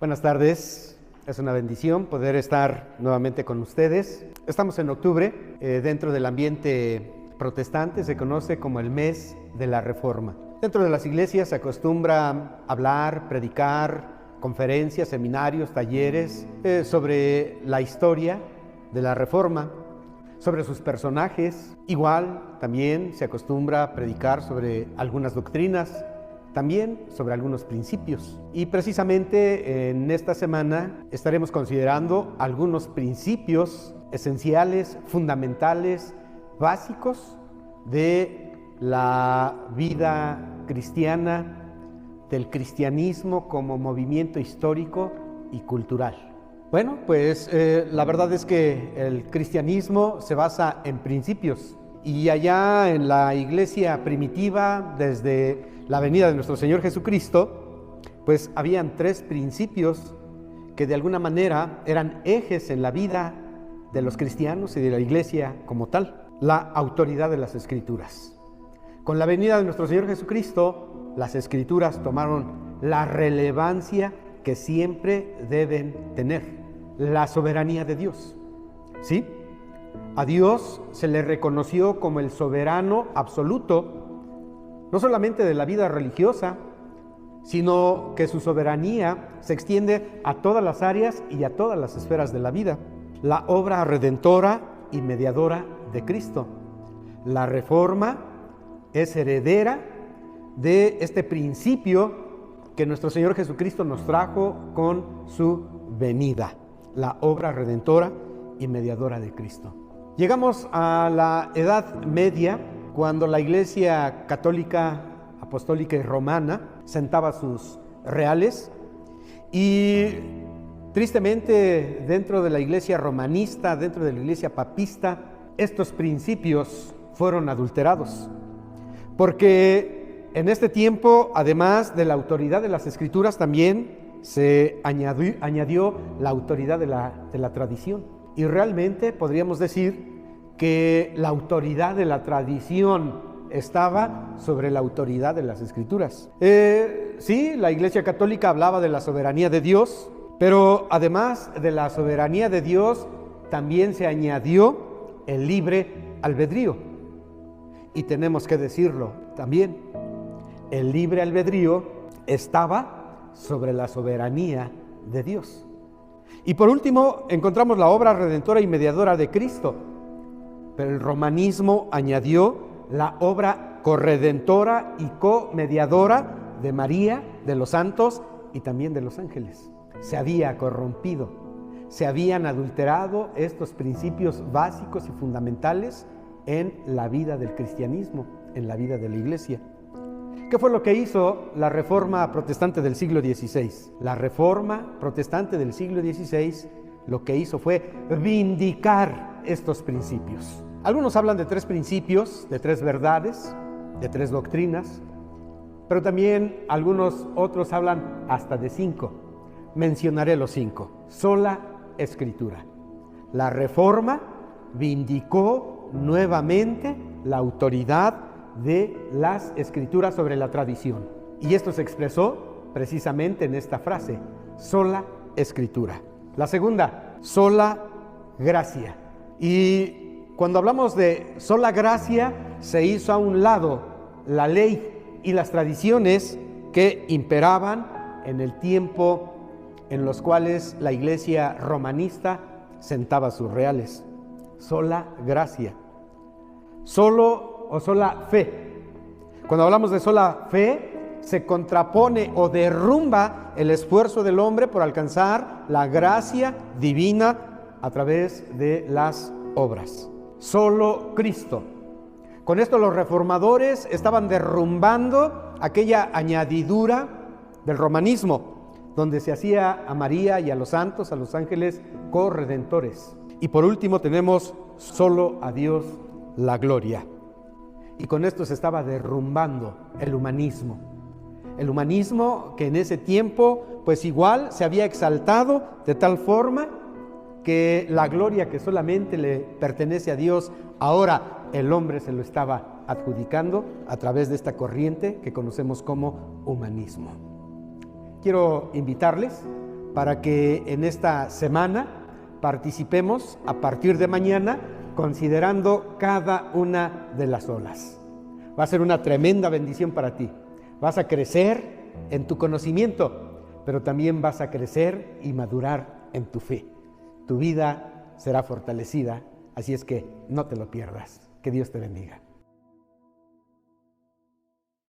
Buenas tardes, es una bendición poder estar nuevamente con ustedes. Estamos en octubre, dentro del ambiente protestante se conoce como el mes de la Reforma. Dentro de las iglesias se acostumbra a hablar, predicar, conferencias, seminarios, talleres sobre la historia de la Reforma, sobre sus personajes. Igual también se acostumbra a predicar sobre algunas doctrinas, también sobre algunos principios. Y precisamente en esta semana estaremos considerando algunos principios esenciales, fundamentales, básicos de la vida cristiana, del cristianismo como movimiento histórico y cultural. Bueno, pues la verdad es que el cristianismo se basa en principios. Y allá en la iglesia primitiva, desde la venida de nuestro Señor Jesucristo, pues habían tres principios que de alguna manera eran ejes en la vida de los cristianos y de la iglesia como tal. La autoridad de las Escrituras. Con la venida de nuestro Señor Jesucristo, las Escrituras tomaron la relevancia que siempre deben tener. La soberanía de Dios. ¿Sí? A Dios se le reconoció como el soberano absoluto, no solamente de la vida religiosa, sino que su soberanía se extiende a todas las áreas y a todas las esferas de la vida. La obra redentora y mediadora de Cristo. La Reforma es heredera de este principio que nuestro Señor Jesucristo nos trajo con su venida. La obra redentora y mediadora de Cristo. Llegamos a la Edad Media, cuando la Iglesia Católica, Apostólica y Romana sentaba sus reales, y tristemente dentro de la Iglesia romanista, dentro de la Iglesia papista, estos principios fueron adulterados, porque en este tiempo, además de la autoridad de las Escrituras, también se añadió la autoridad de la tradición. Y realmente podríamos decir que la autoridad de la tradición estaba sobre la autoridad de las Escrituras. Sí, la Iglesia Católica hablaba de la soberanía de Dios, pero además de la soberanía de Dios, también se añadió el libre albedrío. Y tenemos que decirlo también, el libre albedrío estaba sobre la soberanía de Dios. Y por último, encontramos la obra redentora y mediadora de Cristo. Pero el romanismo añadió la obra corredentora y comediadora de María, de los santos y también de los ángeles. Se había corrompido, se habían adulterado estos principios básicos y fundamentales en la vida del cristianismo, en la vida de la iglesia. ¿Qué fue lo que hizo la Reforma Protestante del siglo XVI? La Reforma Protestante del siglo XVI lo que hizo fue vindicar estos principios. Algunos hablan de tres principios, de tres verdades, de tres doctrinas, pero también algunos otros hablan hasta de 5. Mencionaré los 5. Sola Escritura. La Reforma vindicó nuevamente la autoridad de las Escrituras sobre la tradición. Y esto se expresó precisamente en esta frase, sola Escritura. La segunda, sola gracia. Y cuando hablamos de sola gracia, se hizo a un lado la ley y las tradiciones que imperaban en el tiempo en los cuales la iglesia romanista sentaba sus reales. Sola gracia. Solo o sola fe. Cuando hablamos de sola fe, se contrapone o derrumba el esfuerzo del hombre por alcanzar la gracia divina a través de las obras. Solo Cristo. Con esto los reformadores estaban derrumbando aquella añadidura del romanismo, donde se hacía a María y a los santos, a los ángeles corredentores. Y por último tenemos solo a Dios la gloria. Y con esto se estaba derrumbando el humanismo. El humanismo que en ese tiempo pues igual se había exaltado de tal forma que la gloria que solamente le pertenece a Dios, ahora el hombre se lo estaba adjudicando a través de esta corriente que conocemos como humanismo. Quiero invitarles para que en esta semana participemos a partir de mañana considerando cada una de las olas. Va a ser una tremenda bendición para ti. Vas a crecer en tu conocimiento, pero también vas a crecer y madurar en tu fe. Tu vida será fortalecida, así es que no te lo pierdas. Que Dios te bendiga.